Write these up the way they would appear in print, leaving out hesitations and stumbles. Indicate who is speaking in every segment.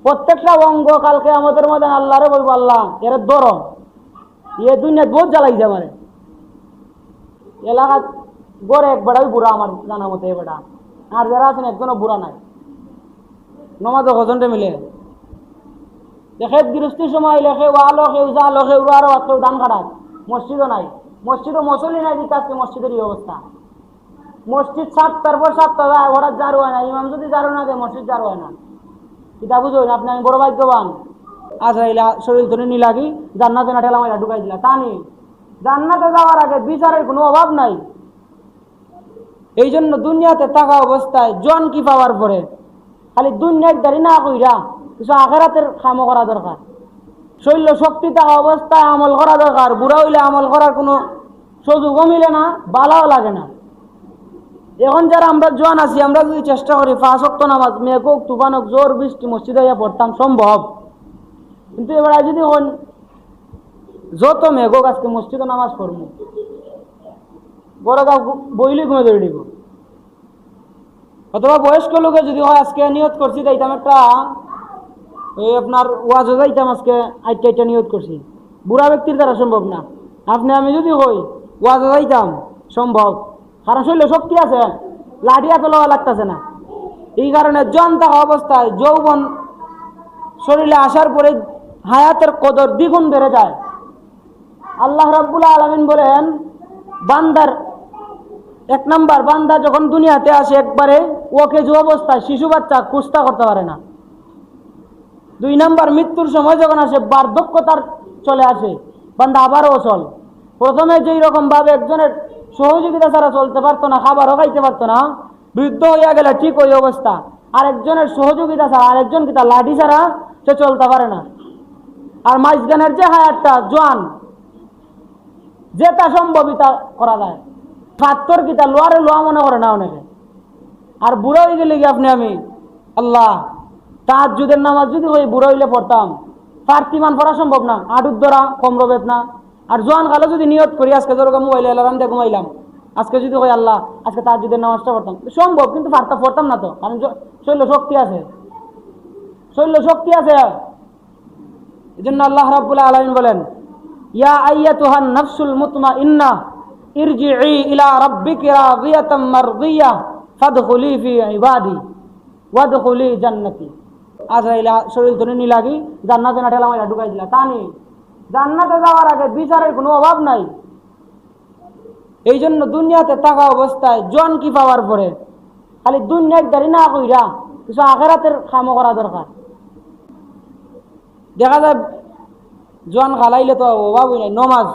Speaker 1: প্রত্যেকটা অঙ্গ কালকে আমাদের মধ্যে আল্লাহরে বলবো, আল্লাহ এর ধরো, এ দুনিয়া বহুত জ্বালাইছে আমার এলাকাত। গড়ে এক বেড়াই বুড়া আমার জানা মতো, এ বেড়া আর যারা আছেন একজনও বুড়া নাই। নমাজ হজনটা মিলে দেখে গৃহস্থীর সময় লেখে ওয়ালো কেউ যা লোকে উড়ারও কেউ দান খারাপ। মসজিদও নাই, মসজিদও মসলি নাই দিকে আজকে মসজিদের এই অবস্থা। মসজিদ 7টার পর 7টা যায়, ওরা জারু হয় না। ইমাম যদি জারু না দেয় মসজিদ জারু হয় না। এটা বুঝুন আপনি, আমি বড় ভাগ্যবান। আজরাইলা শরীর ধরে নি লাগি জান্নাতে না ঠেলা মাইলা ঢুকাই দিলা, তা নি জান্নাতে যাওয়ার আগে বিচারের কোনো অভাব নাই। এই জন্য দুনিয়াতে থাকা অবস্থায় জন কি পাওয়ার পরে খালি দুনিয়ার দাঁড়ি না কইরা কিছু আখেরাতের কামও করা দরকার। শৈল্য শক্তি থাকা অবস্থায় আমল করা দরকার। বুড়া হইলে আমল করার কোনো সুযোগও মিলে না, বালাও লাগে না। এখন যারা আমরা জোয়ান আছি, আমরা যদি চেষ্টা করি 5 ওয়াক্ত নামাজ মেঘ হোক তুফান হোক জোর বৃষ্টি মসজিদে গিয়ে পড়তাম সম্ভব। কিন্তু এবার যদি হন যত মেঘ হোক আজকে মসজিদে নামাজ পড়বো, বড় গাও বইলে ঘুমে ধরে দিব। অথবা বয়স্ক লোকে যদি হয় আজকে নিয়ত করছি যাইতাম একটা ওই আপনার ওয়াজও যাইতাম আজকে, আইটা নিয়ত করছি, বুড়া ব্যক্তির দ্বারা সম্ভব না। আপনি আমি যদি হই ওয়াজও যাইতাম সম্ভব, কারণ শরীরে শক্তি আছে, লাঠি এত লওয়া লাগতেছে না। এই কারণে জন থাকা অবস্থায় যৌবন শরীরে আসার পরে হায়াতের কদর দ্বিগুণ বেড়ে যায়। আল্লাহ রাব্বুল আলামিন বলেন, বান্দার 1 নাম্বার, বান্দা যখন দুনিয়াতে আসে একবারে ওকে যে অবস্থায় শিশু বাচ্চা কুস্তা করতে পারে না। 2 নাম্বার, মৃত্যুর সময় যখন আসে বার্ধক্যতার চলে আসে, বান্দা আবারও অচল। প্রথমে যেই রকম ভাবে একজনের সহযোগিতা ছাড়া চলতে পারতো না, খাবারও খাইতে পারতো না, বৃদ্ধ হইয়া গেলে ঠিক ওই অবস্থা। আর একজনের সহযোগিতা ছাড়া, আরেকজন কি তার লাঠি ছাড়া সে চলতে পারে না। আর মাঝখানের যে হায়াতটা জোয়ান, যেটা সম্ভবিতা করা যায়, পাথর কিতা লোয়ারে লোয়া মনে করে না অনেকে। আর বুড়ো হয়ে গেলে কি আপনি আমি আল্লাহ তাহাজ্জুদের নামাজ যদি ওই বুড়ো হইলে পড়তাম, ফার্তিমান পড়া সম্ভব না, হাঁটুর দ্বারা কমর বেদনা। আর জোয়ান কালে যদি নিয়ত করি আজকে যেরকম মোবাইলে অ্যালার্ম দিয়ে ঘুমাইলাম, আজকে যদি কই আল্লাহ আজকে তাহাজ্জুদের নামাজটা পড়তাম, সম্ভব, কিন্তু পড়তাম না তো, কারণ শৈল্য শক্তি আছে, শৈল্য শক্তি আছে। এই জন্য আল্লাহ রাব্বুল আলামিন বলেন, ইয়া আইয়াতুহান নাফসুল মুতমাইন্নাহ ইরজিই ইলা রাব্বিকি রাদিয়াতাম মারদিয়াহ ফাদখুলি ফি ইবাদি ওয়াদখুলি জান্নাতি। আজরাইলা শরীর ধরে নি লাগি জান্নাতে না ঠেলা মাইলা ঢুকাই দিলা, তা নি জান্নাতে যাওয়ার আগে বিচারের কোনো অভাব নাই। এই জন্য দুনিয়াতে থাকা অবস্থায় জন কি পাওয়ার পরে খালি দুনিয়ার দাঁড়ি না কইরা কিছু আখেরাতের কামও করা দরকার। দেখা যায় জন খালাইলে তো অভাবই নাই। নমাজ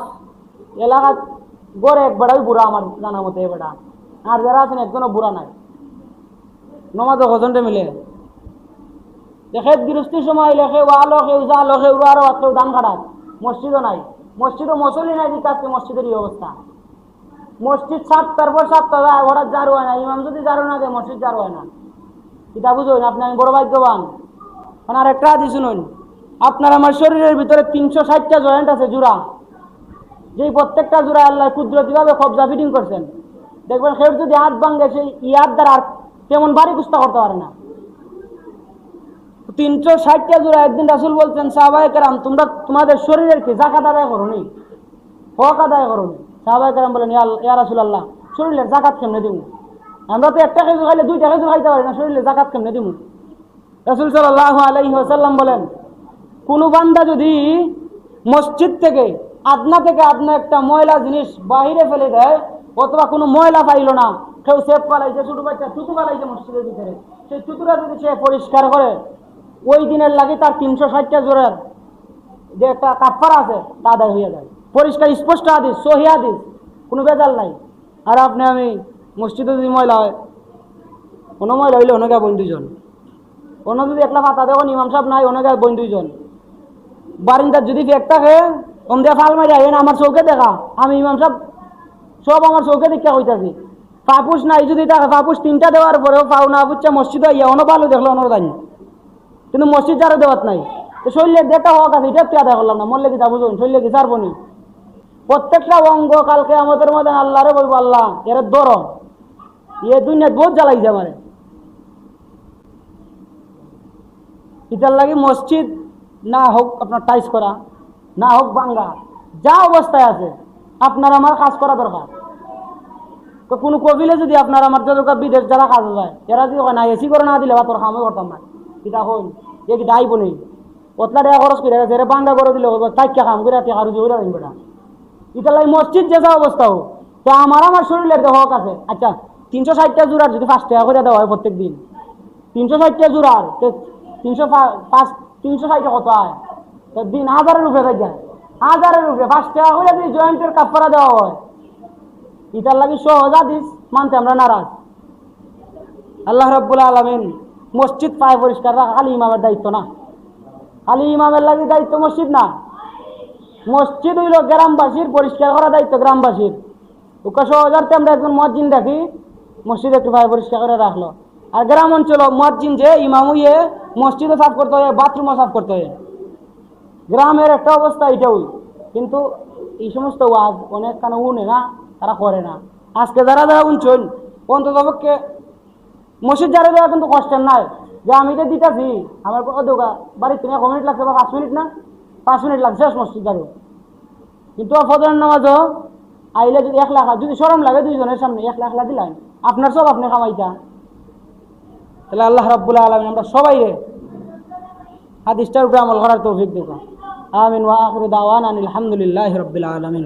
Speaker 1: এলাকাত গড়ে এক বেড়াই বুড়া আমার জানা মতো, এ বেড়া আর যারা আছেন একজনও বুড়া নাই। নমাজ হজনটা মিলে দেখে গৃহস্থীর সময় লেখে ওয়ালো কেউ যা লোকে উড়ারও কেউ দান খারাপ। মসজিদও নাই, মসজিদও মসলি নাই দিকে আজকে মসজিদের এই অবস্থা। মসজিদ 7টার পর 7টা যায়, ওরা জারু হয় না। ইমাম যদি জারু না দেয় মসজিদ জারু হয় না। এটা বুঝুন আপনি, আমি বড় ভাগ্যবান। আর একটা হাদিস শুনুন, আপনার আমার শরীরের ভিতরে 360টা জয়েন্ট আছে, জোড়া, যেই প্রত্যেকটা জোড়া আল্লাহ কুদরতিভাবে কবজা ফিটিং করছেন। দেখবেন কেউ যদি হাত ভাঙ্গে সেই ইয়ার দ্বারা আর তেমন ভারী কুস্তা করতে পারে না। 360টা জোড়া। একদিন রাসূল বলছেন, সাহাবায়ে কেরাম তোমরা তোমাদের শরীরের কি যাকাত আদায় করোনি, হক আদায় করোনি? সাহাবায়ে কেরাম বলেন, ইয়া রাসূলুল্লাহ শরীরের যাকাত কেমনে দিব? আমরা তো একটা খেজুর খাইলে 2টা খেজুর খাইতে পারি না, শরীরের যাকাত কেমনে দিব? রাসূল সাল্লাল্লাহু আলাইহি ওয়াসাল্লাম বলেন, কোন বান্দা যদি মসজিদ থেকে আদনা একটা ময়লা জিনিস বাহিরে ফেলে দেয়, অথবা কোনো ময়লা পাইল না, কেউ সেপ পালাইছে, ছোট বাচ্চা থুতু পালাইছে মসজিদের ভিতরে, সেই থুতুটা যদি সে পরিষ্কার করে ওই দিনের লাগে তার 360টা জোরের যে একটা কাফারা আছে তা আদায় হয়ে যায়। পরিষ্কার স্পষ্ট হাদিস, সহিহ হাদিস, কোনো ভেজাল নাই। আর আপনি আমি মসজিদে যদি ময়লা হয়, কোনো ময়লা হইলে অনেকে বোন 2জন, অন্য যদি একলা পাতা দেখুন ইমাম সাহেব নাই, অনেকে বোন 2জন। বারিন্দার যদি ফেক থাকে কম দিয়ে ফাল মারি আইন আমার চৌকে দেখা, আমি ইমাম সাহেব সব আমার চৌকে দেখা হইতাছি। ফাপুস নাই যদি থাকে, ফাপুস 3টা দেওয়ার পরেও ফাউ না বুঝছে মসজিদে ইয়া অন্য ভালো দেখলো অন্য জানি, কিন্তু মসজিদ যারা দেওয়াত নাই। তো শরীরের যেটা হক আছে এটা একটু আদায় করলাম না, মরলে কি তা বুঝুন, শরীরে কি ছাড়বনি? প্রত্যেকটা অঙ্গ কালকে আমাদের মধ্যে আল্লাহরে বলবো, আল্লাহ এর ধরো, এ দুনিয়া বহুত জ্বালাইছে আমার। এটার লাগে মসজিদ না হোক আপনার টাইস করা, না হোক ভাঙ্গা, যা অবস্থায় আছে আপনার আমার কাজ করা দরকার। তো কোনো কবিলে যদি আপনার আমার যতটা বিদেশ যারা কাজ যায় এরা যদি না এসি করে না দিলে বা তোর কামই করতাম না, এটা হল যে কি দায়ী বলি অতলা টাকা খরচ করে গেছে এরা বাঙ্গা করে দিলে তাইকা কাম করে টাকা রুজি হইলে বেটা। এটা লাগে মসজিদ যে যা অবস্থা হোক, তো আমার শরীরের দেহ হক আছে। আচ্ছা 360টা জোড়ার যদি 5 টাকা করে দেওয়া হয় প্রত্যেক দিন, 360টা জোড়ার 360 কত হয়, তো দিন 1000-এর উপরে যায়, 1000-এর উপরে 5 টাকা করে যদি জয়েন্টের কাপড়া দেওয়া হয়, এটার লাগে সহজ হাদিস মানতে আমরা নারাজ। আল্লাহ রাব্বুল আলামিন মসজিদ পায় পরিষ্কার রাখা খালি ইমামের দায়িত্ব না, খালি ইমামের লাগে দায়িত্ব মসজিদ না, মসজিদ হইল গ্রামবাসীর পরিষ্কার করা দায়িত্ব গ্রামবাসীর। ওকে সহজার্থে আমরা একজন মুয়াজ্জিন দেখি মসজিদ একটু পায় পরিষ্কার করে রাখলো, আর গ্রাম অঞ্চল মুয়াজ্জিন যে ইমাম হইয়ে মসজিদও সাফ করতে হয়, বাথরুমও সাফ করতে হয়। গ্রামের একটা অবস্থা এটাই, কিন্তু এই সমস্ত ওয়াজ অনেক কানে উনে না, তারা করে না। আজকে যারা যারা উনছেন অন্তত পক্ষে মসজিদ যারা দেওয়া কিন্তু কষ্টের নাই, যে আমি তো দিতেছি আমার দোকা বাড়ির 1 মিনিট লাগছে বা 5 মিনিট না, 5 মিনিট লাগছে শেষ মসজিদ যারও। কিন্তু ফজরের নামাজও আইলে যদি 1 লাখ যদি শরম লাগে দুইজনের সামনে 1 লাখ দিলেন আপনার সব আপনি কামাইতা। তাহলে আল্লাহ রাব্বুল আলামিন আমরা সবাই রে হাদিসটার উপরে আমল করার তৌফিক দিক। আমিন ওয়া আখিরু দাওয়ানা আলহামদুলিল্লাহি রাব্বিল আলামিন।